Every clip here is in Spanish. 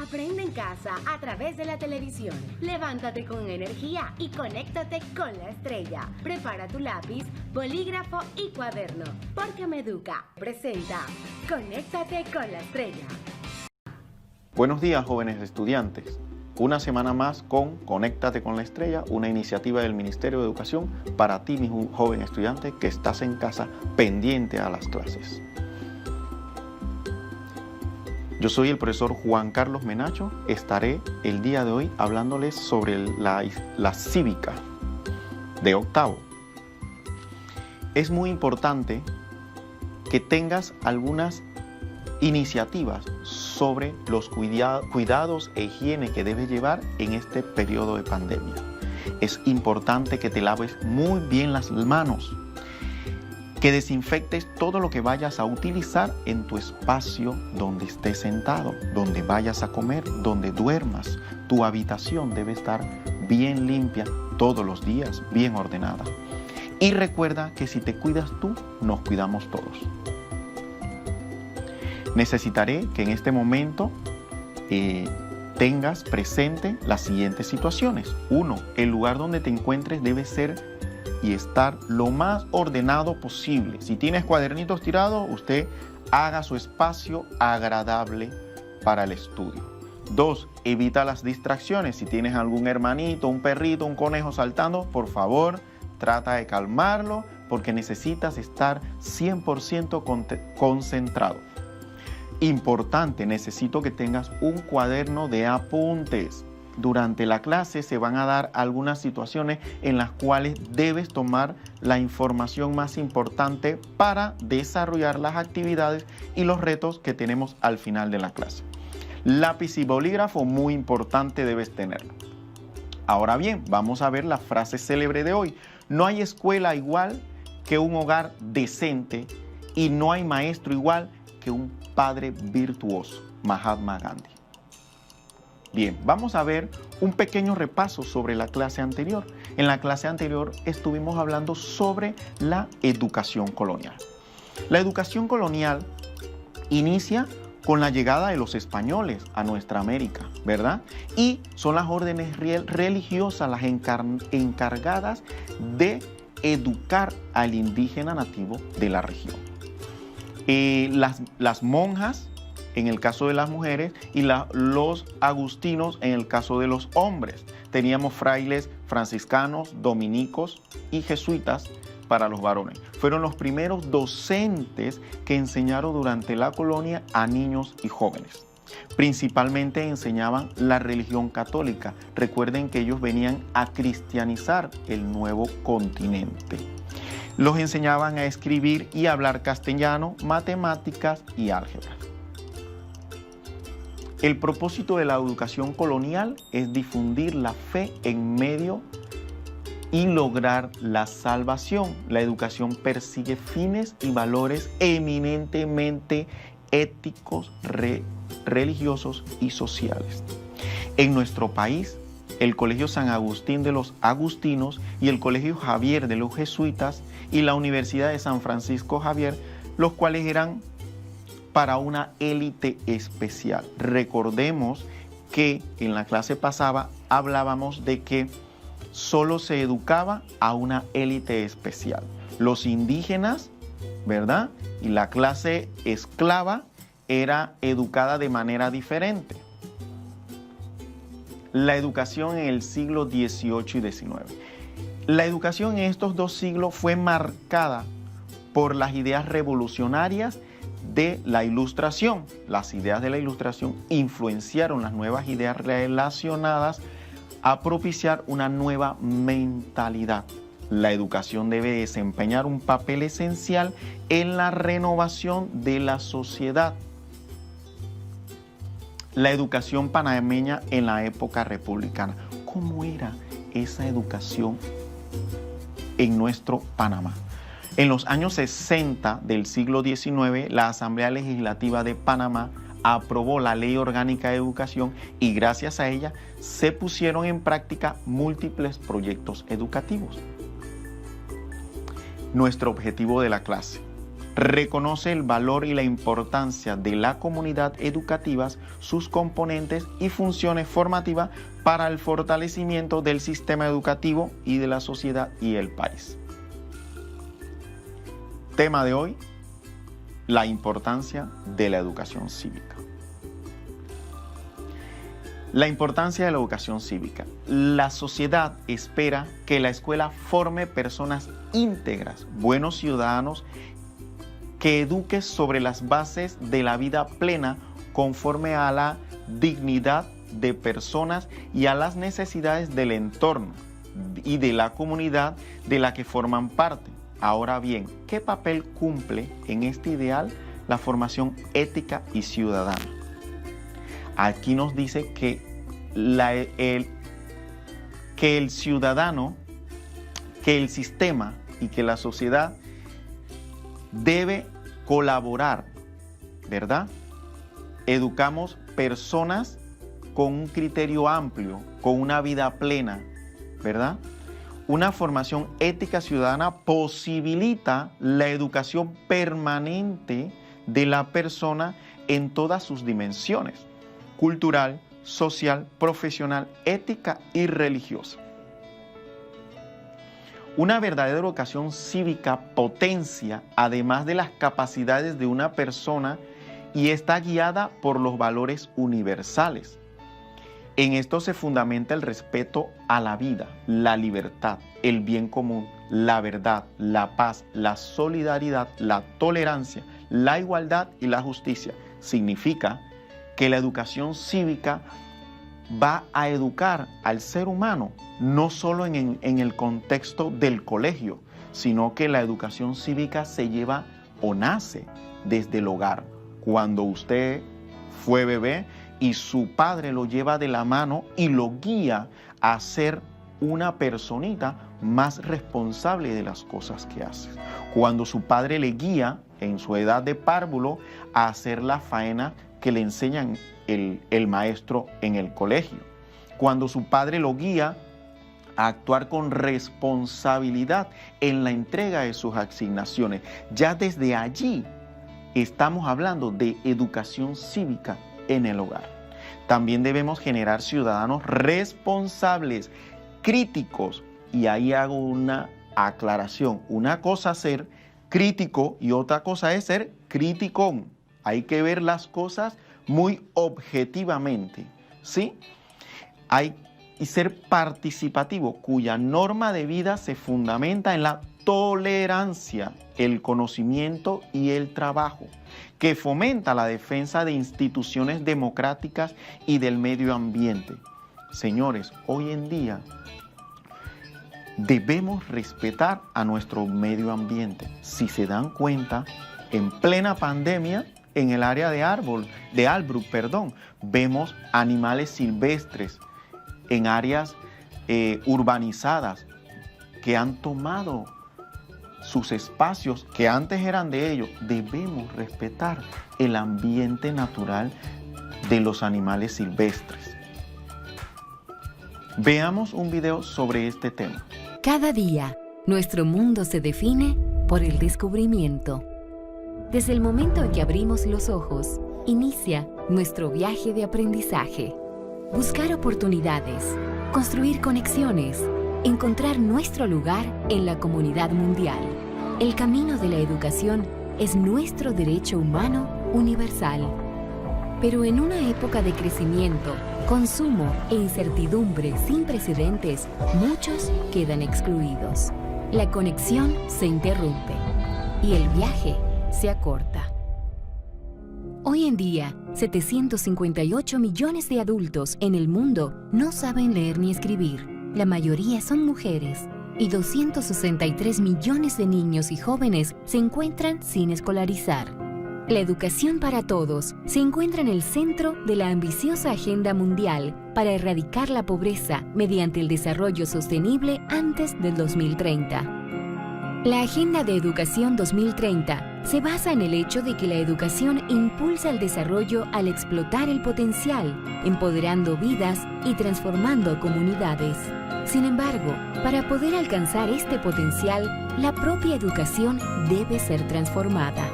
Aprende en casa a través de la televisión. Levántate con energía y conéctate con la estrella. Prepara tu lápiz, bolígrafo y cuaderno, porque Meduca presenta Conéctate con la estrella. Buenos días, jóvenes estudiantes. Una semana más con Conéctate con la Estrella, una iniciativa del Ministerio de Educación para ti, mi joven estudiante, que estás en casa pendiente a las clases. Yo soy el profesor Juan Carlos Menacho. Estaré el día de hoy hablándoles sobre la cívica de octavo. Es muy importante que tengas algunas iniciativas sobre los cuidados e higiene que debes llevar en este periodo de pandemia. Es importante que te laves muy bien las manos, que desinfectes todo lo que vayas a utilizar en tu espacio donde estés sentado, donde vayas a comer, donde duermas. Tu habitación debe estar bien limpia todos los días, bien ordenada. Y recuerda que si te cuidas tú, nos cuidamos todos. Necesitaré que en este momento tengas presente las siguientes situaciones. 1. El lugar donde te encuentres debe ser y estar lo más ordenado posible. Si tienes cuadernitos tirados, usted haga su espacio agradable para el estudio. 2. Evita las distracciones. Si tienes algún hermanito, un perrito, un conejo saltando, por favor, trata de calmarlo porque necesitas estar 100% concentrado. Importante, necesito que tengas un cuaderno de apuntes. Durante la clase se van a dar algunas situaciones en las cuales debes tomar la información más importante para desarrollar las actividades y los retos que tenemos al final de la clase. Lápiz y bolígrafo, muy importante, debes tenerlo. Ahora bien, vamos a ver la frase célebre de hoy. No hay escuela igual que un hogar decente y no hay maestro igual que un padre virtuoso. Mahatma Gandhi. Bien, vamos a ver un pequeño repaso sobre la clase anterior. En la clase anterior estuvimos hablando sobre la educación colonial. La educación colonial inicia con la llegada de los españoles a nuestra América, ¿verdad? Y son las órdenes religiosas las encargadas de educar al indígena nativo de la región. Las monjas, en el caso de las mujeres, y los agustinos en el caso de los hombres. Teníamos frailes franciscanos, dominicos y jesuitas para los varones. Fueron los primeros docentes que enseñaron durante la colonia a niños y jóvenes. Principalmente enseñaban la religión católica. Recuerden que ellos venían a cristianizar el nuevo continente. Los enseñaban a escribir y hablar castellano, matemáticas y álgebra. El propósito de la educación colonial es difundir la fe en medio y lograr la salvación. La educación persigue fines y valores eminentemente éticos, religiosos y sociales. En nuestro país, el Colegio San Agustín de los Agustinos y el Colegio Javier de los Jesuitas y la Universidad de San Francisco Javier, los cuales eran para una élite especial. Recordemos que en la clase pasada hablábamos de que solo se educaba a una élite especial. Los indígenas, ¿verdad? Y la clase esclava era educada de manera diferente. La educación en el siglo XVIII y XIX. La educación en estos dos siglos fue marcada por las ideas revolucionarias de la Ilustración. Las ideas de la Ilustración influenciaron las nuevas ideas relacionadas a propiciar una nueva mentalidad. La educación debe desempeñar un papel esencial en la renovación de la sociedad. La educación panameña en la época republicana. ¿Cómo era esa educación en nuestro Panamá? En los años 60 del siglo XIX, la Asamblea Legislativa de Panamá aprobó la Ley Orgánica de Educación y gracias a ella se pusieron en práctica múltiples proyectos educativos. Nuestro objetivo de la clase. reconoce el valor y la importancia de la comunidad educativa, sus componentes y funciones formativas para el fortalecimiento del sistema educativo y de la sociedad y el país. Tema de hoy: la importancia de la educación cívica. La importancia de la educación cívica. La sociedad espera que la escuela forme personas íntegras, buenos ciudadanos, que eduque sobre las bases de la vida plena conforme a la dignidad de personas y a las necesidades del entorno y de la comunidad de la que forman parte. Ahora bien, ¿qué papel cumple en este ideal la formación ética y ciudadana? Aquí nos dice que el ciudadano, que el sistema y que la sociedad debe colaborar, ¿verdad? Educamos personas con un criterio amplio, con una vida plena, ¿verdad? Una formación ética ciudadana posibilita la educación permanente de la persona en todas sus dimensiones: cultural, social, profesional, ética y religiosa. Una verdadera educación cívica potencia, además de las capacidades de una persona, y está guiada por los valores universales. En esto se fundamenta el respeto a la vida, la libertad, el bien común, la verdad, la paz, la solidaridad, la tolerancia, la igualdad y la justicia. Significa que la educación cívica va a educar al ser humano no solo en el contexto del colegio, sino que la educación cívica se lleva o nace desde el hogar. Cuando usted fue bebé y su padre lo lleva de la mano y lo guía a ser una personita más responsable de las cosas que hace. Cuando su padre le guía en su edad de párvulo a hacer la faena que le enseñan el maestro en el colegio. Cuando su padre lo guía a actuar con responsabilidad en la entrega de sus asignaciones. Ya desde allí estamos hablando de educación cívica en el hogar. También debemos generar ciudadanos responsables, críticos, y ahí hago una aclaración. Una cosa es ser crítico y otra cosa es ser criticón. Hay que ver las cosas muy objetivamente, ¿sí? Y ser participativo, cuya norma de vida se fundamenta en la tolerancia, el conocimiento y el trabajo, que fomenta la defensa de instituciones democráticas y del medio ambiente. Señores, hoy en día debemos respetar a nuestro medio ambiente. Si se dan cuenta, en plena pandemia, en el área de Albrook, vemos animales silvestres en áreas urbanizadas que han tomado sus espacios que antes eran de ellos. Debemos respetar el ambiente natural de los animales silvestres. Veamos un video sobre este tema. Cada día, nuestro mundo se define por el descubrimiento. Desde el momento en que abrimos los ojos, inicia nuestro viaje de aprendizaje. Buscar oportunidades, construir conexiones, encontrar nuestro lugar en la comunidad mundial. El camino de la educación es nuestro derecho humano universal. Pero en una época de crecimiento, consumo e incertidumbre sin precedentes, muchos quedan excluidos. La conexión se interrumpe y el viaje se acorta. Hoy en día, 758 millones de adultos en el mundo no saben leer ni escribir. La mayoría son mujeres y 263 millones de niños y jóvenes se encuentran sin escolarizar. La educación para todos se encuentra en el centro de la ambiciosa Agenda Mundial para erradicar la pobreza mediante el desarrollo sostenible antes del 2030. La Agenda de Educación 2030 se basa en el hecho de que la educación impulsa el desarrollo al explotar el potencial, empoderando vidas y transformando comunidades. Sin embargo, para poder alcanzar este potencial, la propia educación debe ser transformada.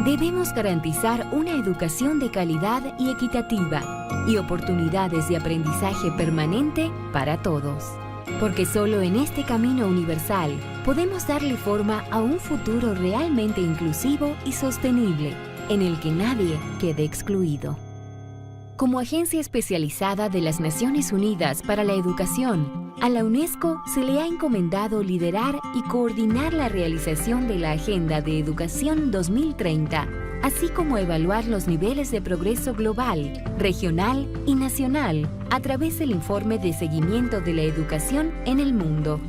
Debemos garantizar una educación de calidad y equitativa y oportunidades de aprendizaje permanente para todos. Porque solo en este camino universal podemos darle forma a un futuro realmente inclusivo y sostenible, en el que nadie quede excluido. Como agencia especializada de las Naciones Unidas para la Educación, a la UNESCO se le ha encomendado liderar y coordinar la realización de la Agenda de Educación 2030, así como evaluar los niveles de progreso global, regional y nacional a través del informe de seguimiento de la educación en el mundo.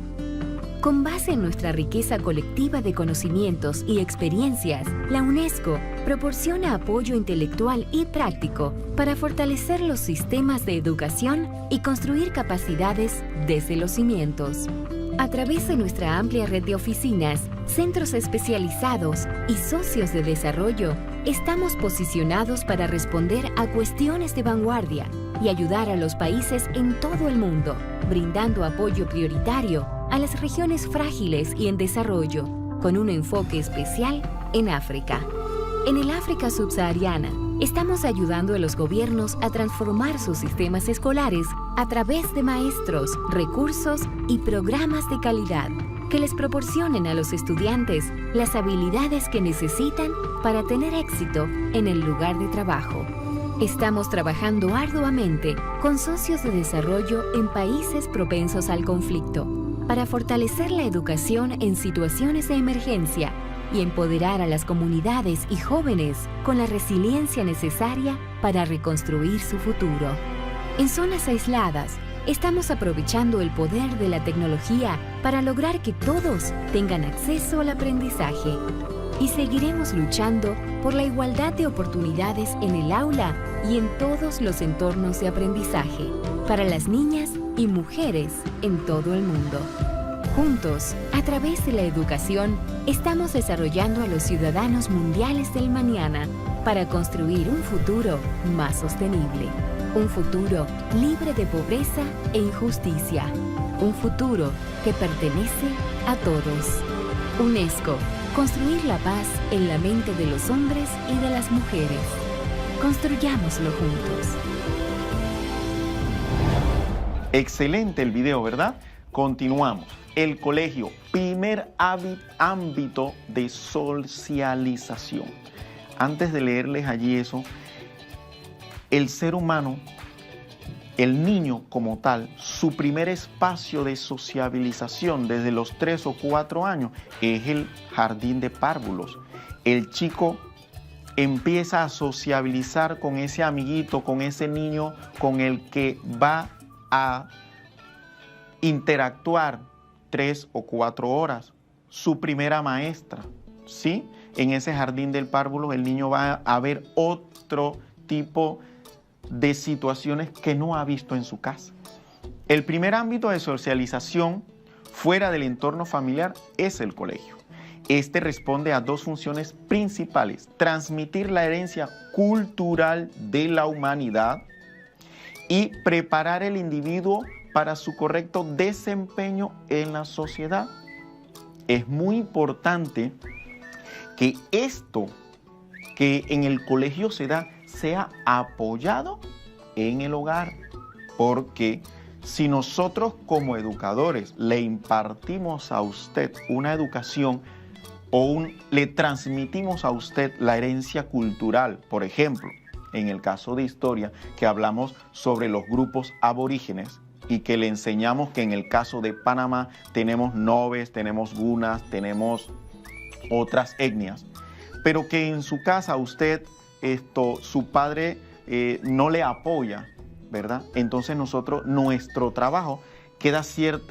Con base en nuestra riqueza colectiva de conocimientos y experiencias, la UNESCO proporciona apoyo intelectual y práctico para fortalecer los sistemas de educación y construir capacidades desde los cimientos. A través de nuestra amplia red de oficinas, centros especializados y socios de desarrollo, estamos posicionados para responder a cuestiones de vanguardia y ayudar a los países en todo el mundo, brindando apoyo prioritario a las regiones frágiles y en desarrollo, con un enfoque especial en África. En el África subsahariana, estamos ayudando a los gobiernos a transformar sus sistemas escolares a través de maestros, recursos y programas de calidad que les proporcionen a los estudiantes las habilidades que necesitan para tener éxito en el lugar de trabajo. Estamos trabajando arduamente con socios de desarrollo en países propensos al conflicto para fortalecer la educación en situaciones de emergencia y empoderar a las comunidades y jóvenes con la resiliencia necesaria para reconstruir su futuro. En zonas aisladas, estamos aprovechando el poder de la tecnología para lograr que todos tengan acceso al aprendizaje. Y seguiremos luchando por la igualdad de oportunidades en el aula y en todos los entornos de aprendizaje para las niñas y mujeres en todo el mundo. Juntos, a través de la educación, estamos desarrollando a los ciudadanos mundiales del mañana para construir un futuro más sostenible. Un futuro libre de pobreza e injusticia. Un futuro que pertenece a todos. UNESCO. Construir la paz en la mente de los hombres y de las mujeres. Construyámoslo juntos. Excelente el video, ¿verdad? Continuamos. El colegio, primer ámbito de socialización. Antes de leerles allí eso, el ser humano, el niño como tal, su primer espacio de sociabilización desde los 3 o 4 años es el jardín de párvulos. El chico empieza a sociabilizar con ese amiguito, con ese niño con el que va a interactuar 3 o 4 horas. Su primera maestra, ¿sí? En ese jardín del párvulo el niño va a ver otro tipo de situaciones que no ha visto en su casa. El primer ámbito de socialización fuera del entorno familiar es el colegio. Este responde a 2 funciones principales: transmitir la herencia cultural de la humanidad y preparar el individuo para su correcto desempeño en la sociedad. Es muy importante que esto que en el colegio se da sea apoyado en el hogar, porque si nosotros como educadores le impartimos a usted una educación o le transmitimos a usted la herencia cultural, por ejemplo, en el caso de historia, que hablamos sobre los grupos aborígenes y que le enseñamos que en el caso de Panamá tenemos nobes, tenemos gunas, tenemos otras etnias, pero que en su casa usted, su padre no le apoya, ¿verdad? Entonces nuestro trabajo queda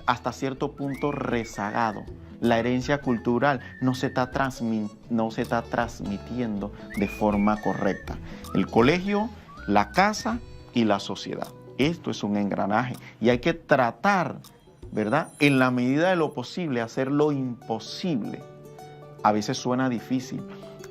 hasta cierto punto rezagado. La herencia cultural no se está transmitiendo de forma correcta. El colegio, la casa y la sociedad. Esto es un engranaje y hay que tratar, ¿verdad?, en la medida de lo posible, hacer lo imposible A veces suena difícil,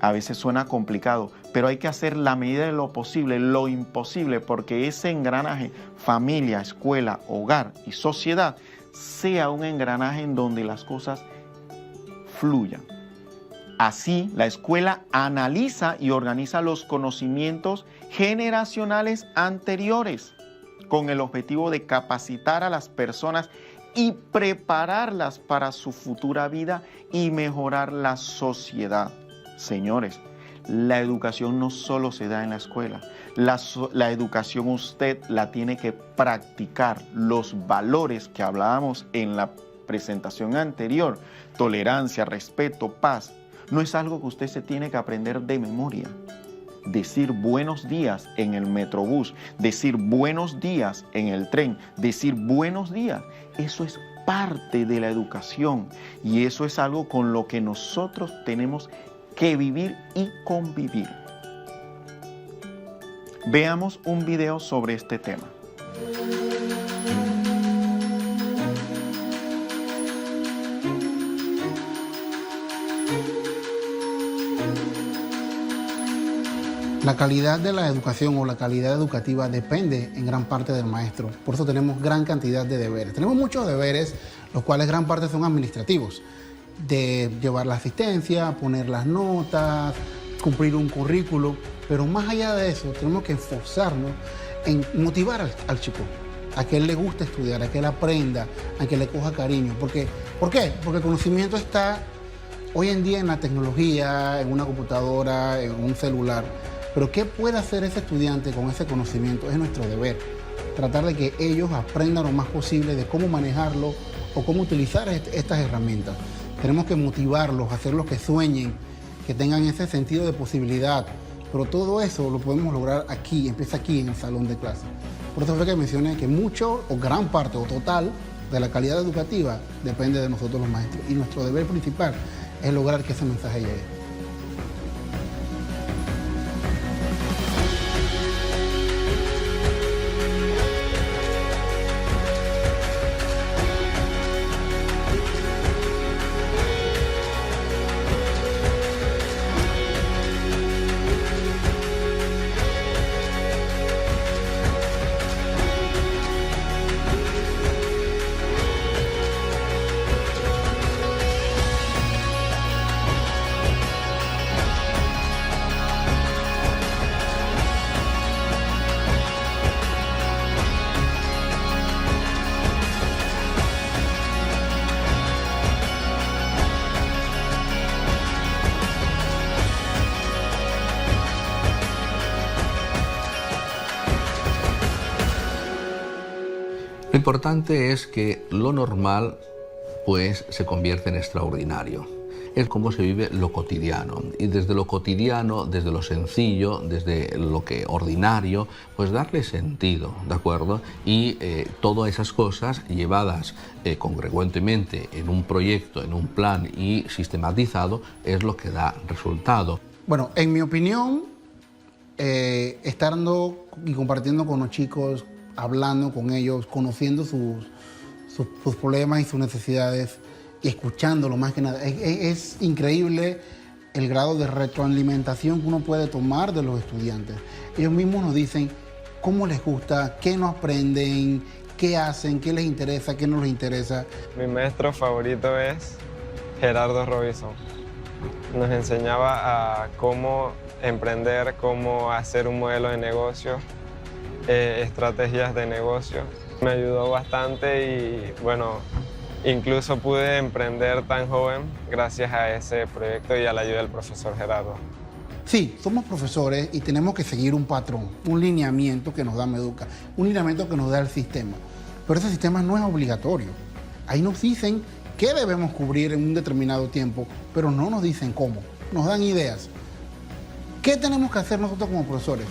a veces suena complicado, pero hay que hacer la medida de lo posible, lo imposible, porque ese engranaje, familia, escuela, hogar y sociedad, sea un engranaje en donde las cosas fluyan. Así, la escuela analiza y organiza los conocimientos generacionales anteriores con el objetivo de capacitar a las personas y prepararlas para su futura vida y mejorar la sociedad. Señores, la educación no solo se da en la escuela. La educación usted la tiene que practicar. Los valores que hablábamos en la presentación anterior, tolerancia, respeto, paz, no es algo que usted se tiene que aprender de memoria. Decir buenos días en el metrobús, decir buenos días en el tren, decir buenos días, eso es parte de la educación y eso es algo con lo que nosotros tenemos que vivir y convivir. Veamos un video sobre este tema. La calidad de la educación o la calidad educativa depende en gran parte del maestro. Por eso tenemos gran cantidad de deberes. Tenemos muchos deberes, los cuales gran parte son administrativos. De llevar la asistencia, poner las notas, cumplir un currículo. Pero más allá de eso, tenemos que esforzarnos en motivar al chico, a que él le guste estudiar, a que él aprenda, a que le coja cariño. ¿Por qué? Porque el conocimiento está hoy en día en la tecnología, en una computadora, en un celular. Pero ¿qué puede hacer ese estudiante con ese conocimiento? Es nuestro deber. Tratar de que ellos aprendan lo más posible de cómo manejarlo o cómo utilizar estas herramientas. Tenemos que motivarlos, hacerlos que sueñen, que tengan ese sentido de posibilidad. Pero todo eso lo podemos lograr aquí, empieza aquí en el salón de clase. Por eso fue que mencioné que mucho o gran parte o total de la calidad educativa depende de nosotros los maestros. Y nuestro deber principal es lograr que ese mensaje llegue. Lo importante es que lo normal pues se convierte en extraordinario. Es como se vive lo cotidiano y desde lo cotidiano, desde lo sencillo, desde lo que ordinario, pues darle sentido, ¿de acuerdo? Y todas esas cosas llevadas congruentemente en un proyecto, en un plan y sistematizado es lo que da resultado. Bueno, en mi opinión, estando y compartiendo con los chicos, hablando con ellos, conociendo sus problemas y sus necesidades y escuchándolo más que nada. Es increíble el grado de retroalimentación que uno puede tomar de los estudiantes. Ellos mismos nos dicen cómo les gusta, qué no aprenden, qué hacen, qué les interesa, qué no les interesa. Mi maestro favorito es Gerardo Robinson. Nos enseñaba a cómo emprender, cómo hacer un modelo de negocio, estrategias de negocio. Me ayudó bastante y bueno, incluso pude emprender tan joven gracias a ese proyecto y a la ayuda del profesor Gerardo. Sí, somos profesores y tenemos que seguir un patrón, un lineamiento que nos da Meduca, un lineamiento que nos da el sistema. Pero ese sistema no es obligatorio. Ahí nos dicen qué debemos cubrir en un determinado tiempo, pero no nos dicen cómo. Nos dan ideas. ¿Qué tenemos que hacer nosotros como profesores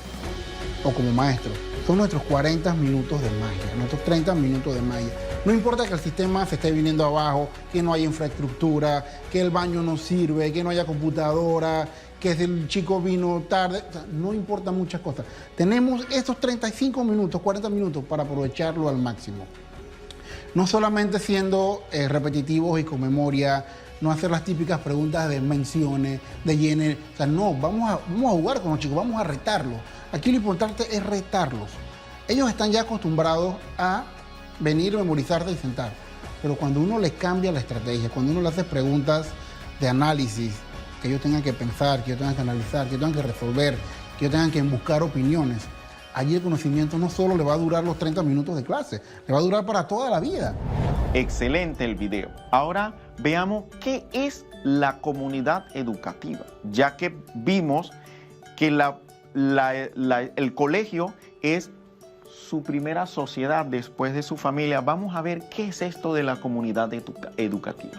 o como maestros? Son nuestros 40 minutos de magia, nuestros 30 minutos de magia. No importa que el sistema se esté viniendo abajo, que no haya infraestructura, que el baño no sirve, que no haya computadora, que si el chico vino tarde, o sea, no importa muchas cosas. Tenemos estos 35 minutos, 40 minutos para aprovecharlo al máximo. No solamente siendo repetitivos y con memoria, no hacer las típicas preguntas de menciones, de llene. O sea, no, vamos a jugar con los chicos, vamos a retarlos. Aquí lo importante es retarlos. Ellos están ya acostumbrados a venir, memorizarse y sentar. Pero cuando uno les cambia la estrategia, cuando uno le hace preguntas de análisis, que ellos tengan que pensar, que ellos tengan que analizar, que ellos tengan que resolver, que ellos tengan que buscar opiniones, allí el conocimiento no solo le va a durar los 30 minutos de clase, le va a durar para toda la vida. Excelente el video. Ahora veamos qué es la comunidad educativa, ya que vimos que el colegio es su primera sociedad después de su familia. Vamos a ver qué es esto de la comunidad educativa.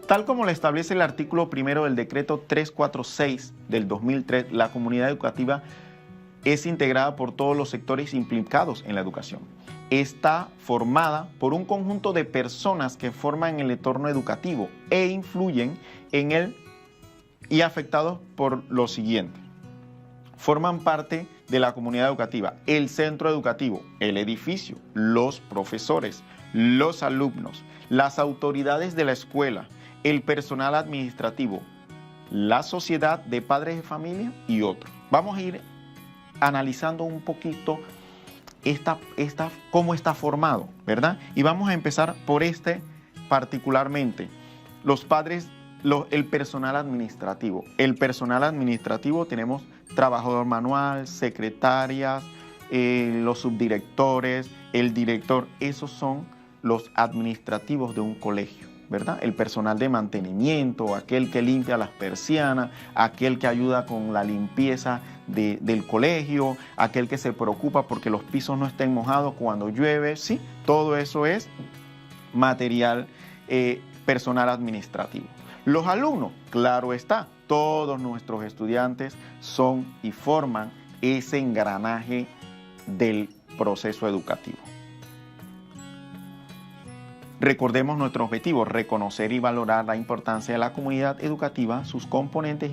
Tal como lo establece el artículo primero del decreto 346 del 2003, la comunidad educativa es integrada por todos los sectores implicados en la educación. Está formada por un conjunto de personas que forman el entorno educativo e influyen en él y afectados por lo siguiente. Forman parte de la comunidad educativa el centro educativo, el edificio, los profesores, los alumnos, las autoridades de la escuela, el personal administrativo, la sociedad de padres de familia y otros. Vamos a ir analizando un poquito cómo está formado, ¿verdad? Y vamos a empezar por particularmente, los padres, el personal administrativo. El personal administrativo tenemos trabajador manual, secretarias, los subdirectores, el director. Esos son los administrativos de un colegio, ¿verdad? El personal de mantenimiento, aquel que limpia las persianas, aquel que ayuda con la limpieza del colegio, aquel que se preocupa porque los pisos no estén mojados cuando llueve, ¿sí? Todo eso es material personal administrativo. Los alumnos, claro está, todos nuestros estudiantes son y forman ese engranaje del proceso educativo. Recordemos nuestro objetivo, reconocer y valorar la importancia de la comunidad educativa, sus componentes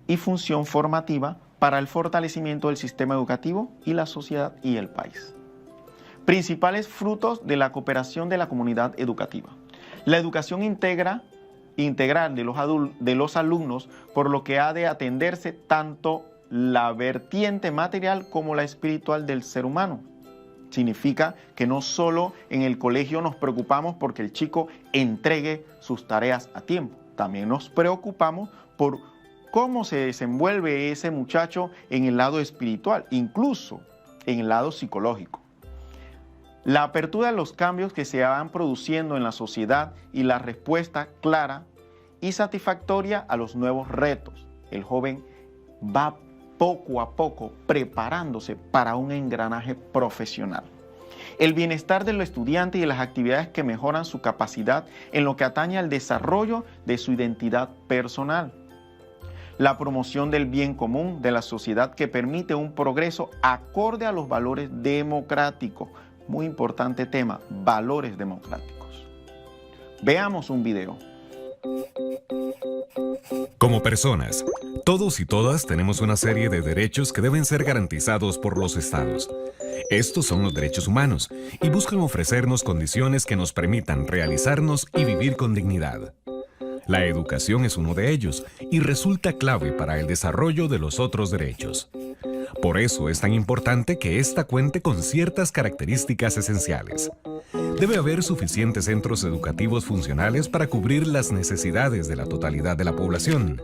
y función formativa para el fortalecimiento del sistema educativo y la sociedad y el país. Principales frutos de la cooperación de la comunidad educativa. La educación integral de los alumnos, por lo que ha de atenderse tanto la vertiente material como la espiritual del ser humano. Significa que no solo en el colegio nos preocupamos porque el chico entregue sus tareas a tiempo, también nos preocupamos por cómo se desenvuelve ese muchacho en el lado espiritual, incluso en el lado psicológico. La apertura de los cambios que se van produciendo en la sociedad y la respuesta clara y satisfactoria a los nuevos retos. El joven va poco a poco preparándose para un engranaje profesional. El bienestar del estudiante y las actividades que mejoran su capacidad en lo que atañe al desarrollo de su identidad personal. La promoción del bien común de la sociedad que permite un progreso acorde a los valores democráticos. Muy importante tema, valores democráticos. Veamos un video. Como personas, todos y todas tenemos una serie de derechos que deben ser garantizados por los estados. Estos son los derechos humanos y buscan ofrecernos condiciones que nos permitan realizarnos y vivir con dignidad. La educación es uno de ellos y resulta clave para el desarrollo de los otros derechos. Por eso es tan importante que ésta cuente con ciertas características esenciales. Debe haber suficientes centros educativos funcionales para cubrir las necesidades de la totalidad de la población.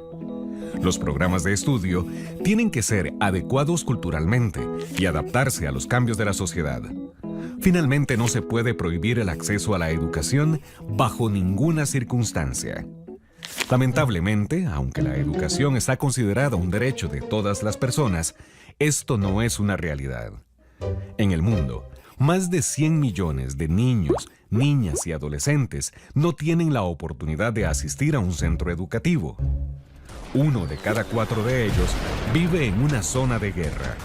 Los programas de estudio tienen que ser adecuados culturalmente y adaptarse a los cambios de la sociedad. Finalmente, no se puede prohibir el acceso a la educación bajo ninguna circunstancia. Lamentablemente, aunque la educación está considerada un derecho de todas las personas, esto no es una realidad. En el mundo, más de 100 millones de niños, niñas y adolescentes no tienen la oportunidad de asistir a un centro educativo. 1 de cada 4 de ellos vive en una zona de guerra.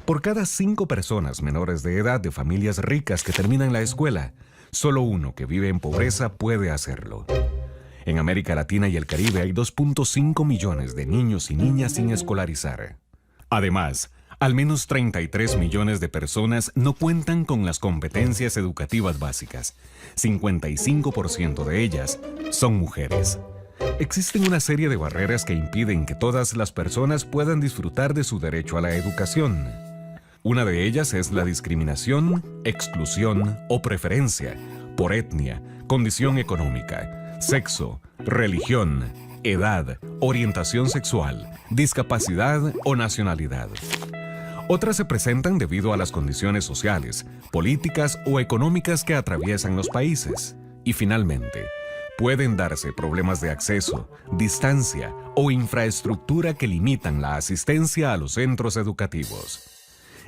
Por cada 5 personas menores de edad de familias ricas que terminan la escuela, solo 1 que vive en pobreza puede hacerlo. En América Latina y el Caribe hay 2.5 millones de niños y niñas sin escolarizar. Además, Al menos 33 millones de personas no cuentan con las competencias educativas básicas. 55% de ellas son mujeres. Existen una serie de barreras que impiden que todas las personas puedan disfrutar de su derecho a la educación. Una de ellas es la discriminación, exclusión o preferencia por etnia, condición económica, sexo, religión, edad, orientación sexual, discapacidad o nacionalidad. Otras se presentan debido a las condiciones sociales, políticas o económicas que atraviesan los países. Y finalmente, pueden darse problemas de acceso, distancia o infraestructura que limitan la asistencia a los centros educativos.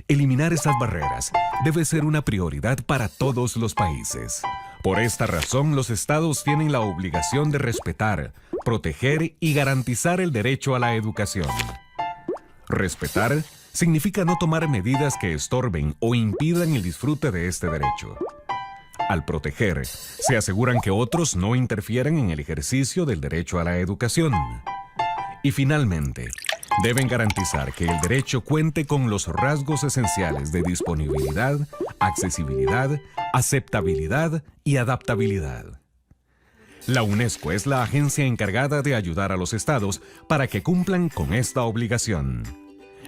Eliminar estas barreras debe ser una prioridad para todos los países. Por esta razón, los estados tienen la obligación de respetar, proteger y garantizar el derecho a la educación. Respetar significa no tomar medidas que estorben o impidan el disfrute de este derecho. Al proteger, se aseguran que otros no interfieran en el ejercicio del derecho a la educación. Y finalmente, deben garantizar que el derecho cuente con los rasgos esenciales de disponibilidad, accesibilidad, aceptabilidad y adaptabilidad. La UNESCO es la agencia encargada de ayudar a los estados para que cumplan con esta obligación.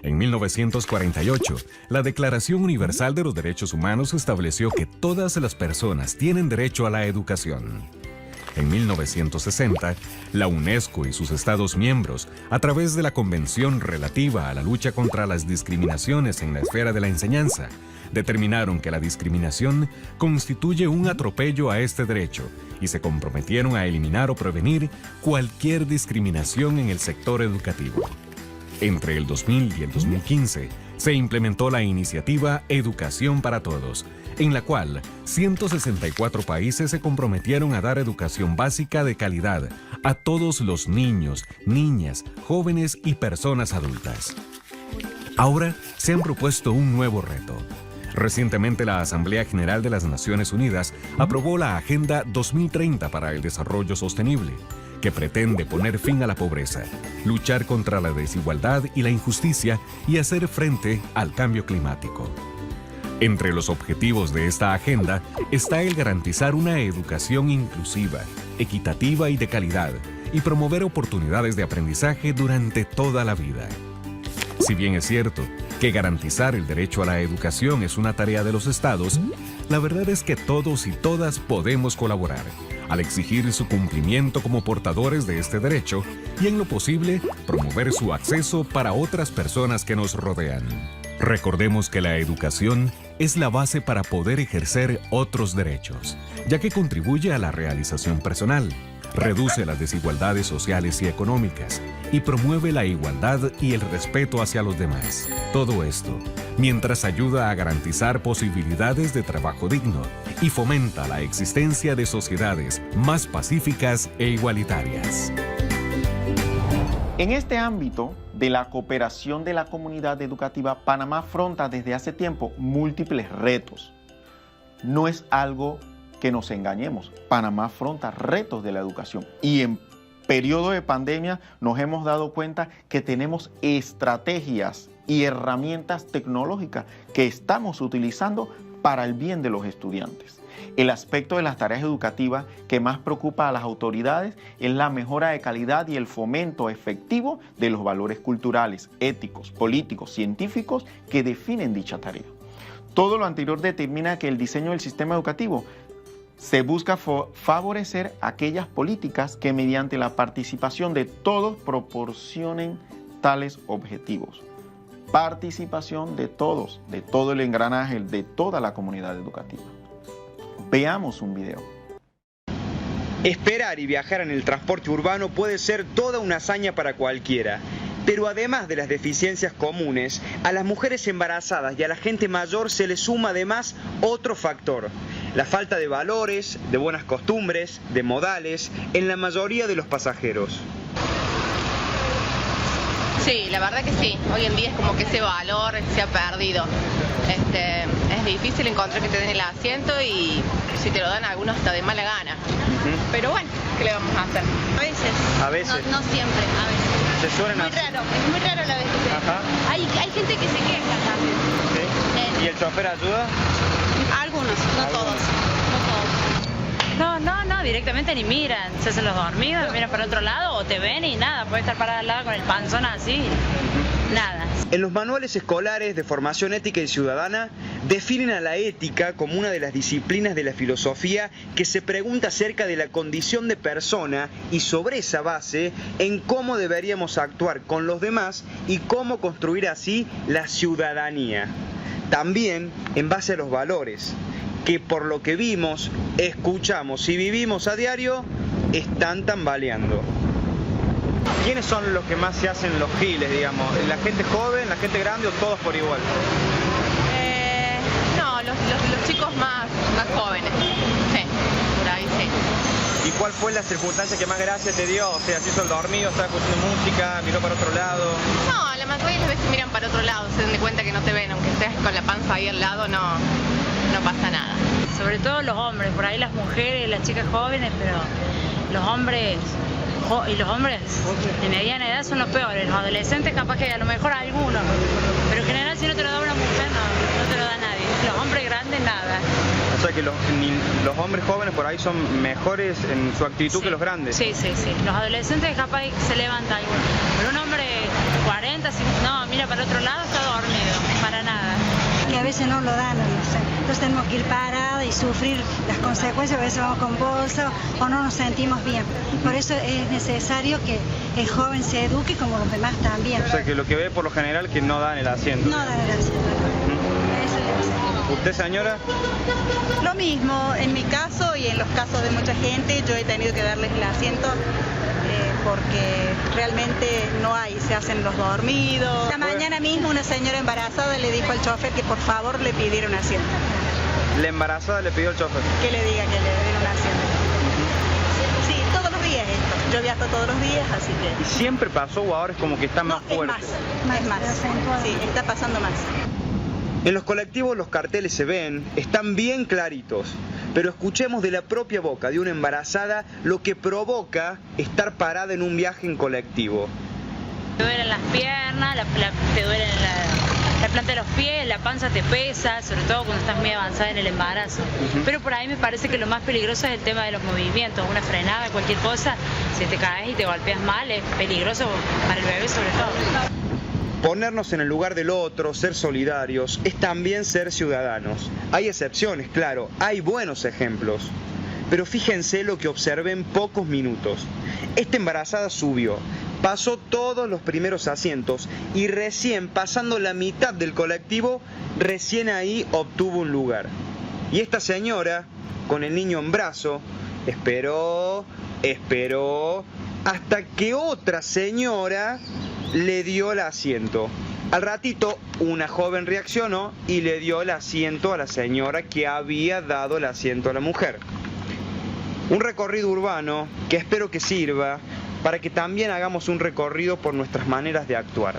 En 1948, la Declaración Universal de los Derechos Humanos estableció que todas las personas tienen derecho a la educación. En 1960, la UNESCO y sus Estados miembros, a través de la Convención relativa a la lucha contra las discriminaciones en la esfera de la enseñanza, determinaron que la discriminación constituye un atropello a este derecho y se comprometieron a eliminar o prevenir cualquier discriminación en el sector educativo. Entre el 2000 y el 2015, se implementó la iniciativa Educación para Todos, en la cual 164 países se comprometieron a dar educación básica de calidad a todos los niños, niñas, jóvenes y personas adultas. Ahora se han propuesto un nuevo reto. Recientemente la Asamblea General de las Naciones Unidas aprobó la Agenda 2030 para el Desarrollo Sostenible, que pretende poner fin a la pobreza, luchar contra la desigualdad y la injusticia y hacer frente al cambio climático. Entre los objetivos de esta agenda está el garantizar una educación inclusiva, equitativa y de calidad, y promover oportunidades de aprendizaje durante toda la vida. Si bien es cierto que garantizar el derecho a la educación es una tarea de los estados, la verdad es que todos y todas podemos colaborar al exigir su cumplimiento como portadores de este derecho y, en lo posible, promover su acceso para otras personas que nos rodean. Recordemos que la educación es la base para poder ejercer otros derechos, ya que contribuye a la realización personal, reduce las desigualdades sociales y económicas y promueve la igualdad y el respeto hacia los demás. Todo esto, mientras ayuda a garantizar posibilidades de trabajo digno y fomenta la existencia de sociedades más pacíficas e igualitarias. En este ámbito de la cooperación de la comunidad educativa, Panamá afronta desde hace tiempo múltiples retos. No es algo que nos engañemos, Panamá afronta retos de la educación y en periodo de pandemia nos hemos dado cuenta que tenemos estrategias y herramientas tecnológicas que estamos utilizando para el bien de los estudiantes. El aspecto de las tareas educativas que más preocupa a las autoridades es la mejora de calidad y el fomento efectivo de los valores culturales, éticos, políticos, científicos que definen dicha tarea. Todo lo anterior determina que el diseño del sistema educativo se busca favorecer aquellas políticas que mediante la participación de todos proporcionen tales objetivos. Participación de todos, de todo el engranaje, de toda la comunidad educativa. Veamos un video. Esperar y viajar en el transporte urbano puede ser toda una hazaña para cualquiera. Pero además de las deficiencias comunes, a las mujeres embarazadas y a la gente mayor se les suma además otro factor: la falta de valores, de buenas costumbres, de modales en la mayoría de los pasajeros. Sí, la verdad que sí. Hoy en día es como que ese valor se ha perdido. Es difícil encontrar que te den el asiento y si te lo dan algunos hasta de mala gana. Pero bueno, ¿qué le vamos a hacer? A veces. A veces. No siempre, a veces. Se suelen Es muy raro la vez que se... Hay gente que se queja también. ¿Sí? ¿Y el chofer ayuda? Algunos, no todos. No, directamente ni miran, se hacen los dormidos, miran para otro lado o te ven y nada, puedes estar parada al lado con el panzón así, nada. En los manuales escolares de formación ética y ciudadana definen a la ética como una de las disciplinas de la filosofía que se pregunta acerca de la condición de persona y sobre esa base en cómo deberíamos actuar con los demás y cómo construir así la ciudadanía. También en base a los valores, que por lo que vimos, escuchamos y vivimos a diario, están tambaleando. ¿Quiénes son los que más se hacen los giles, digamos? ¿La gente joven, la gente grande o todos por igual? No, los chicos más jóvenes. Sí, por ahí sí. ¿Y cuál fue la circunstancia que más gracia te dio? O sea, ¿se hizo el dormido, estaba escuchando música, miró para otro lado? No, la mayoría de las veces miran para otro lado, se dan cuenta que no te ven, aunque estés con la panza ahí al lado, no pasa nada. Sobre todo los hombres, por ahí las mujeres, las chicas jóvenes, pero los hombres de mediana edad son los peores. Los adolescentes capaz que a lo mejor algunos, pero en general si no te lo da una mujer no te lo da nadie. Los hombres grandes nada. O sea que los hombres jóvenes por ahí son mejores en su actitud que los grandes. Sí. Los adolescentes capaz que se levanta alguno. Pero un hombre 40, no, mira para el otro lado, está dormido, para nada. Que a veces no lo dan, entonces tenemos que ir paradas y sufrir las consecuencias, a veces vamos con bolsa o no nos sentimos bien. Por eso es necesario que el joven se eduque como los demás también. O sea que lo que ve por lo general que no dan el asiento. No dan el asiento. Eso es. ¿Usted, señora? Lo mismo, en mi caso y en los casos de mucha gente, yo he tenido que darles el asiento porque realmente no hay, se hacen los dormidos. La mañana mismo una señora embarazada le dijo al chofer que por favor le pidiera un asiento. ¿La embarazada le pidió al chofer? Que le diga que le diera un asiento. Sí, todos los días esto. Yo viajo todos los días, así que... ¿Y siempre pasó o ahora es como que está más fuerte? Es más. Sí, está pasando más. En los colectivos los carteles se ven, están bien claritos, pero escuchemos de la propia boca de una embarazada lo que provoca estar parada en un viaje en colectivo. Te duelen las piernas, te duelen la planta de los pies, la panza te pesa, sobre todo cuando estás muy avanzada en el embarazo. Pero por ahí me parece que lo más peligroso es el tema de los movimientos, una frenada, cualquier cosa, si te caes y te golpeas mal, es peligroso para el bebé sobre todo. Ponernos en el lugar del otro, ser solidarios, es también ser ciudadanos. Hay excepciones, claro, hay buenos ejemplos. Pero fíjense lo que observé en pocos minutos. Esta embarazada subió, pasó todos los primeros asientos y recién pasando la mitad del colectivo, recién ahí obtuvo un lugar. Y esta señora, con el niño en brazo, esperó, hasta que otra señora le dio el asiento. Al ratito, una joven reaccionó y le dio el asiento a la señora que había dado el asiento a la mujer. Un recorrido urbano que espero que sirva para que también hagamos un recorrido por nuestras maneras de actuar.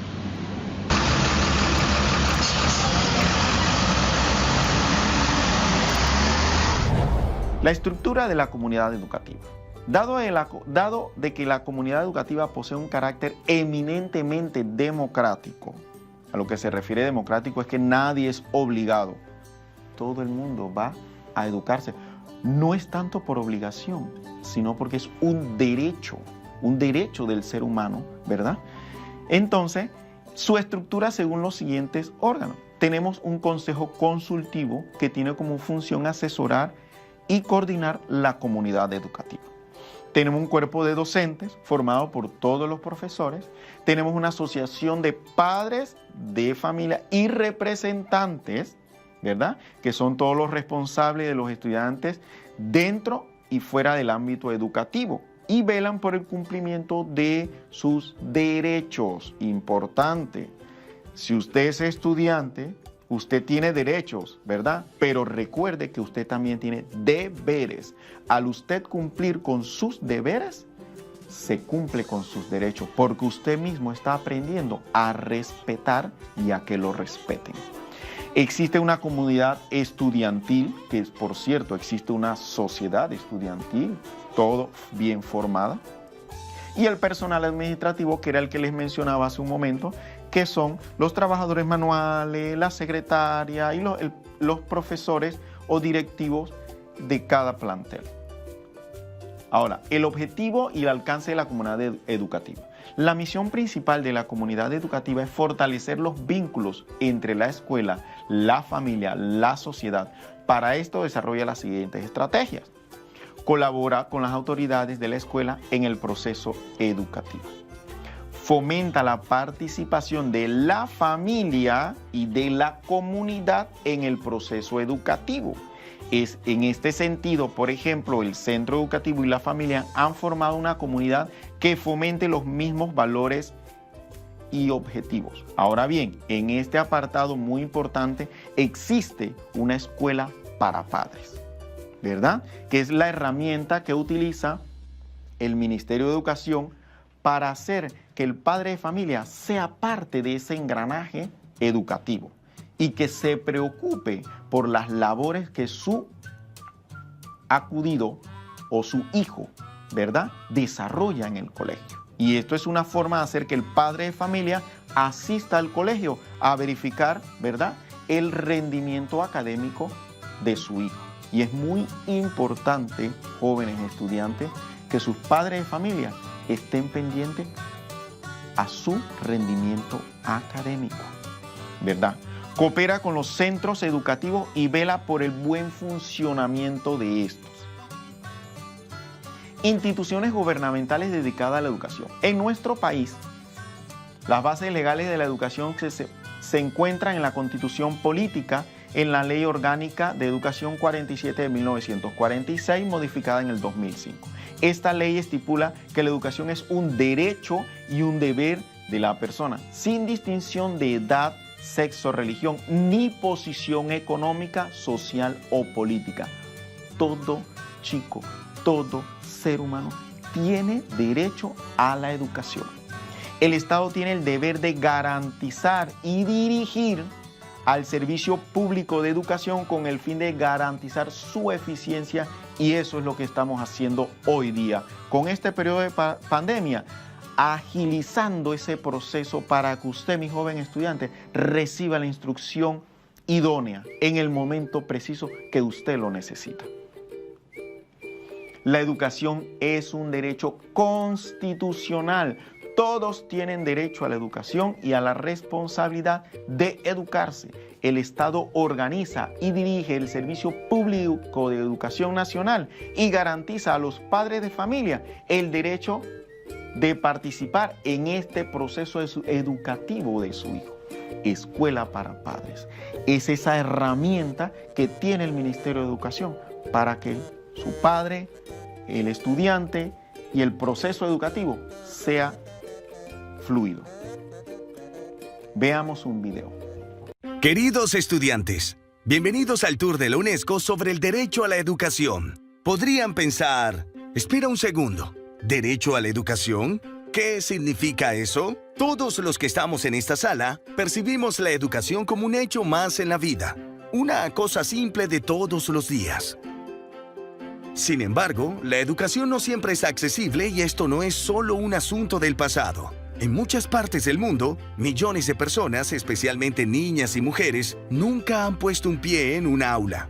La estructura de la comunidad educativa. Dado de que la comunidad educativa posee un carácter eminentemente democrático, a lo que se refiere democrático es que nadie es obligado, todo el mundo va a educarse. No es tanto por obligación, sino porque es un derecho del ser humano, ¿verdad? Entonces, su estructura según los siguientes órganos. Tenemos un consejo consultivo que tiene como función asesorar y coordinar la comunidad educativa. Tenemos un cuerpo de docentes formado por todos los profesores. Tenemos una asociación de padres de familia y representantes, ¿verdad? Que son todos los responsables de los estudiantes dentro y fuera del ámbito educativo y velan por el cumplimiento de sus derechos. Importante. Si usted es estudiante, usted tiene derechos, ¿verdad? Pero recuerde que usted también tiene deberes. Al usted cumplir con sus deberes, se cumple con sus derechos, porque usted mismo está aprendiendo a respetar y a que lo respeten. Existe una comunidad estudiantil, que es, por cierto, existe una sociedad estudiantil, todo bien formada. Y el personal administrativo, que era el que les mencionaba hace un momento, que son los trabajadores manuales, la secretaria y los profesores o directivos de cada plantel. Ahora, el objetivo y el alcance de la comunidad educativa. La misión principal de la comunidad educativa es fortalecer los vínculos entre la escuela, la familia, la sociedad. Para esto desarrolla las siguientes estrategias. Colabora con las autoridades de la escuela en el proceso educativo. Fomenta la participación de la familia y de la comunidad en el proceso educativo. Es en este sentido, por ejemplo, el centro educativo y la familia han formado una comunidad que fomente los mismos valores y objetivos. Ahora bien, en este apartado muy importante existe una escuela para padres, ¿verdad? Que es la herramienta que utiliza el Ministerio de Educación para hacer que el padre de familia sea parte de ese engranaje educativo y que se preocupe por las labores que su acudido o su hijo, ¿verdad?, desarrolla en el colegio. Y esto es una forma de hacer que el padre de familia asista al colegio a verificar, ¿verdad?, el rendimiento académico de su hijo. Y es muy importante, jóvenes estudiantes, que sus padres de familia estén pendientes a su rendimiento académico, ¿verdad? Coopera con los centros educativos y vela por el buen funcionamiento de estos. Instituciones gubernamentales dedicadas a la educación. En nuestro país, las bases legales de la educación se encuentran en la Constitución Política, en la Ley Orgánica de Educación 47 de 1946, modificada en el 2005. Esta ley estipula que la educación es un derecho y un deber de la persona, sin distinción de edad, sexo, religión, ni posición económica, social o política. Todo chico, todo ser humano tiene derecho a la educación. El Estado tiene el deber de garantizar y dirigir al servicio público de educación con el fin de garantizar su eficiencia, y eso es lo que estamos haciendo hoy día con este periodo de pandemia, agilizando ese proceso para que usted, mi joven estudiante, reciba la instrucción idónea en el momento preciso que usted lo necesita. La educación es un derecho constitucional. Todos tienen derecho a la educación y a la responsabilidad de educarse. El Estado organiza y dirige el Servicio Público de Educación Nacional y garantiza a los padres de familia el derecho de participar en este proceso educativo de su hijo. Escuela para padres. Es esa herramienta que tiene el Ministerio de Educación para que su padre, el estudiante y el proceso educativo sea fluido. Veamos un video. Queridos estudiantes, bienvenidos al tour de la UNESCO sobre el derecho a la educación. Podrían pensar, espera un segundo, ¿derecho a la educación? ¿Qué significa eso? Todos los que estamos en esta sala percibimos la educación como un hecho más en la vida, una cosa simple de todos los días. Sin embargo, la educación no siempre es accesible y esto no es solo un asunto del pasado. En muchas partes del mundo, millones de personas, especialmente niñas y mujeres, nunca han puesto un pie en un aula.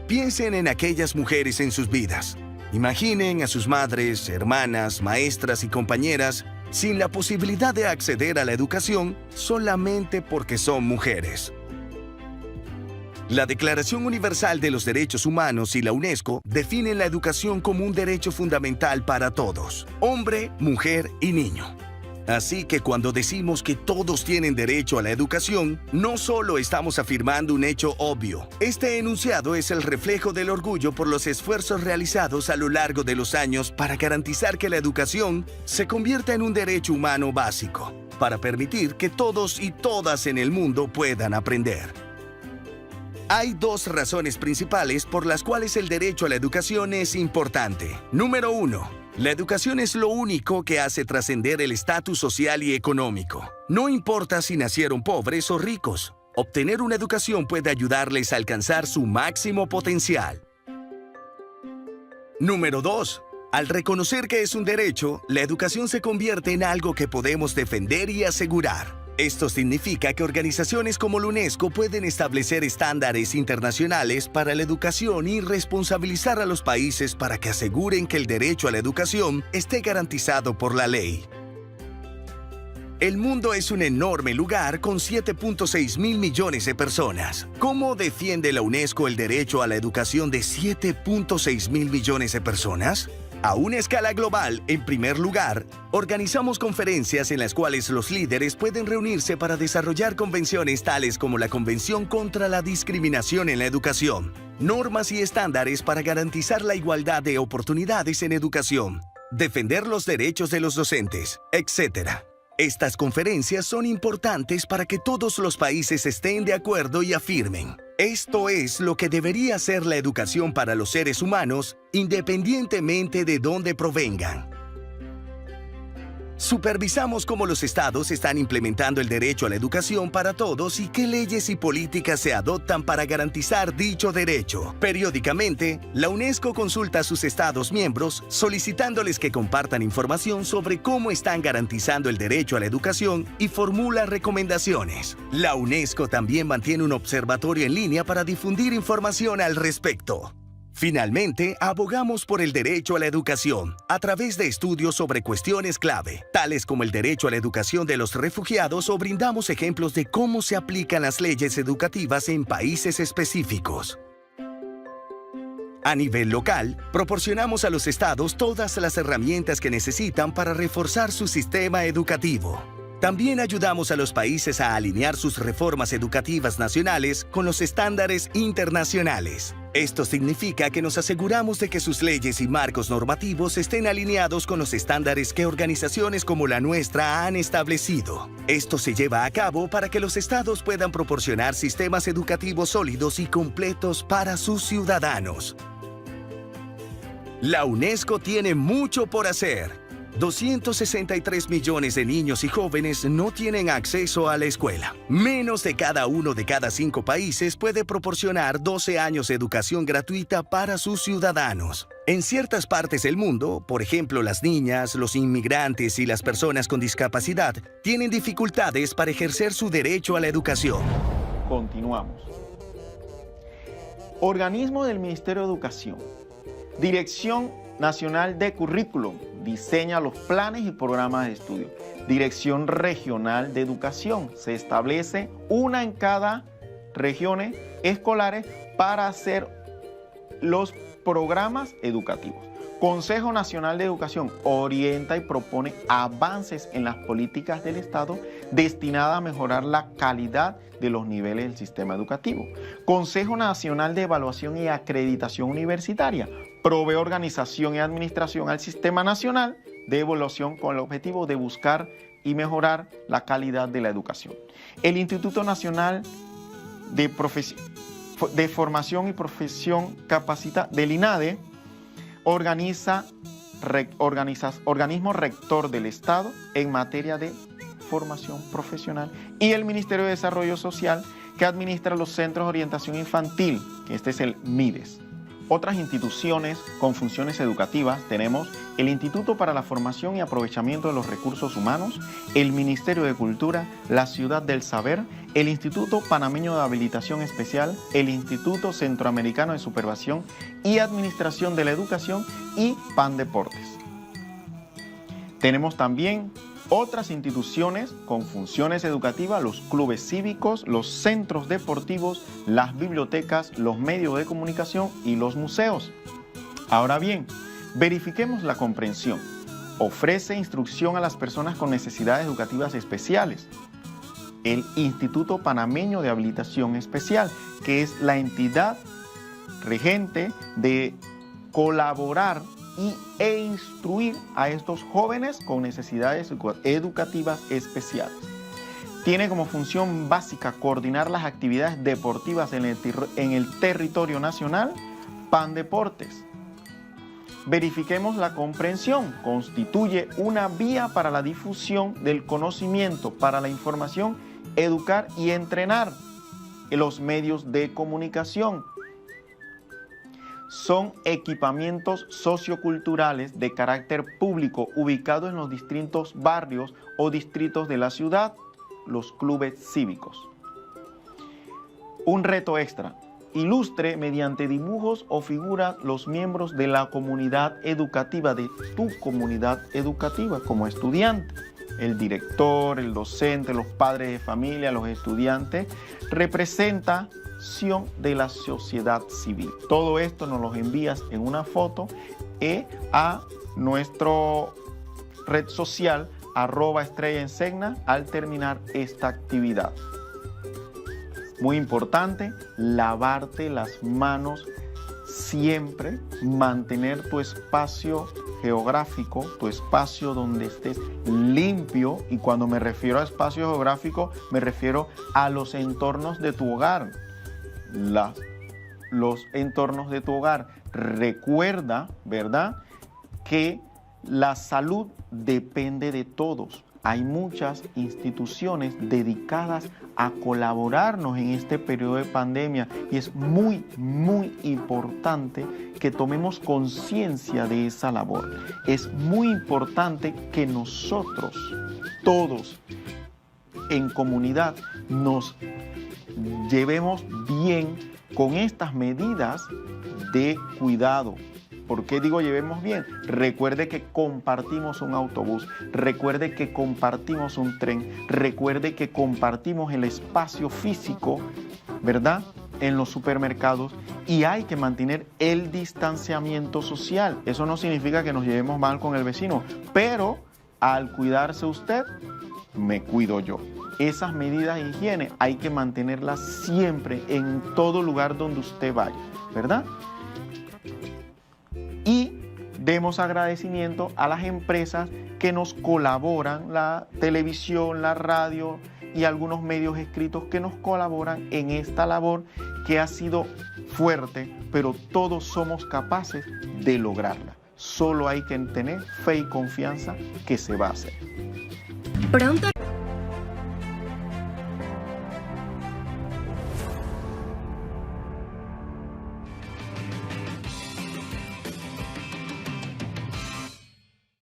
Piensen en aquellas mujeres en sus vidas. Imaginen a sus madres, hermanas, maestras y compañeras sin la posibilidad de acceder a la educación solamente porque son mujeres. La Declaración Universal de los Derechos Humanos y la UNESCO definen la educación como un derecho fundamental para todos, hombre, mujer y niño. Así que cuando decimos que todos tienen derecho a la educación, no solo estamos afirmando un hecho obvio. Este enunciado es el reflejo del orgullo por los esfuerzos realizados a lo largo de los años para garantizar que la educación se convierta en un derecho humano básico, para permitir que todos y todas en el mundo puedan aprender. Hay dos razones principales por las cuales el derecho a la educación es importante. Número 1. La educación es lo único que hace trascender el estatus social y económico. No importa si nacieron pobres o ricos, Obtener una educación puede ayudarles a alcanzar su máximo potencial. Número 2. Al reconocer que es un derecho, la educación se convierte en algo que podemos defender y asegurar. Esto significa que organizaciones como la UNESCO pueden establecer estándares internacionales para la educación y responsabilizar a los países para que aseguren que el derecho a la educación esté garantizado por la ley. El mundo es un enorme lugar con 7.6 mil millones de personas. ¿Cómo defiende la UNESCO el derecho a la educación de 7.6 mil millones de personas? A una escala global, en primer lugar, organizamos conferencias en las cuales los líderes pueden reunirse para desarrollar convenciones tales como la Convención contra la Discriminación en la Educación, normas y estándares para garantizar la igualdad de oportunidades en educación, defender los derechos de los docentes, etc. Estas conferencias son importantes para que todos los países estén de acuerdo y afirmen: esto es lo que debería ser la educación para los seres humanos, independientemente de dónde provengan. Supervisamos cómo los estados están implementando el derecho a la educación para todos y qué leyes y políticas se adoptan para garantizar dicho derecho. Periódicamente, la UNESCO consulta a sus estados miembros solicitándoles que compartan información sobre cómo están garantizando el derecho a la educación y formula recomendaciones. La UNESCO también mantiene un observatorio en línea para difundir información al respecto. Finalmente, abogamos por el derecho a la educación a través de estudios sobre cuestiones clave, tales como el derecho a la educación de los refugiados, o brindamos ejemplos de cómo se aplican las leyes educativas en países específicos. A nivel local, proporcionamos a los estados todas las herramientas que necesitan para reforzar su sistema educativo. También ayudamos a los países a alinear sus reformas educativas nacionales con los estándares internacionales. Esto significa que nos aseguramos de que sus leyes y marcos normativos estén alineados con los estándares que organizaciones como la nuestra han establecido. Esto se lleva a cabo para que los estados puedan proporcionar sistemas educativos sólidos y completos para sus ciudadanos. La UNESCO tiene mucho por hacer. 263 millones de niños y jóvenes no tienen acceso a la escuela. Menos de cada uno de cada 5 países puede proporcionar 12 años de educación gratuita para sus ciudadanos. En ciertas partes del mundo, por ejemplo, las niñas, los inmigrantes y las personas con discapacidad, tienen dificultades para ejercer su derecho a la educación. Continuamos. Organismo del Ministerio de Educación. Dirección Nacional de Currículum. Diseña los planes y programas de estudio. Dirección Regional de Educación. Se establece una en cada regiones escolares para hacer los programas educativos. Consejo Nacional de Educación orienta y propone avances en las políticas del Estado destinadas a mejorar la calidad de los niveles del sistema educativo. Consejo Nacional de Evaluación y Acreditación Universitaria provee organización y administración al Sistema Nacional de Evaluación con el objetivo de buscar y mejorar la calidad de la educación. El Instituto Nacional de Formación y Profesión Capacita del INADE organismo rector del Estado en materia de formación profesional, y el Ministerio de Desarrollo Social, que administra los centros de orientación infantil, que este es el MIDES. Otras instituciones con funciones educativas tenemos el Instituto para la Formación y Aprovechamiento de los Recursos Humanos, el Ministerio de Cultura, la Ciudad del Saber, el Instituto Panameño de Habilitación Especial, el Instituto Centroamericano de Supervisión y Administración de la Educación y PAN Deportes. Tenemos también otras instituciones con funciones educativas, los clubes cívicos, los centros deportivos, las bibliotecas, los medios de comunicación y los museos. Ahora bien, verifiquemos la comprensión. Ofrece instrucción a las personas con necesidades educativas especiales. El Instituto Panameño de Habilitación Especial, que es la entidad regente de colaborar e instruir a estos jóvenes con necesidades educativas especiales. Tiene como función básica coordinar las actividades deportivas en el territorio nacional. PAN Deportes. Verifiquemos la comprensión. Constituye una vía para la difusión del conocimiento, para la información, educar y entrenar. los medios de comunicación. Son equipamientos socioculturales de carácter público ubicados en los distintos barrios o distritos de la ciudad, los clubes cívicos. Un reto extra. Ilustre mediante dibujos o figuras los miembros de la comunidad educativa, de tu comunidad educativa como estudiante. El director, el docente, los padres de familia, los estudiantes, representación de la sociedad civil. Todo esto nos lo envías en una foto a nuestro red social @estrellaensegna al terminar esta actividad. Muy importante, lavarte las manos siempre, mantener tu espacio geográfico, tu espacio donde estés limpio, y cuando me refiero a espacio geográfico, me refiero a los entornos de tu hogar. Los entornos de tu hogar. Recuerda, ¿verdad?, que la salud depende de todos. Hay muchas instituciones dedicadas a colaborarnos en este periodo de pandemia y es muy, muy importante que tomemos conciencia de esa labor. Es muy importante que nosotros, todos en comunidad, nos llevemos bien con estas medidas de cuidado. ¿Por qué digo llevemos bien? Recuerde que compartimos un autobús, recuerde que compartimos un tren, recuerde que compartimos el espacio físico, ¿verdad?, en los supermercados, y hay que mantener el distanciamiento social. Eso no significa que nos llevemos mal con el vecino, pero al cuidarse usted, me cuido yo. Esas medidas de higiene hay que mantenerlas siempre en todo lugar donde usted vaya, ¿verdad? Y demos agradecimiento a las empresas que nos colaboran, la televisión, la radio y algunos medios escritos que nos colaboran en esta labor que ha sido fuerte, pero todos somos capaces de lograrla. Solo hay que tener fe y confianza que se va a hacer. Pronto.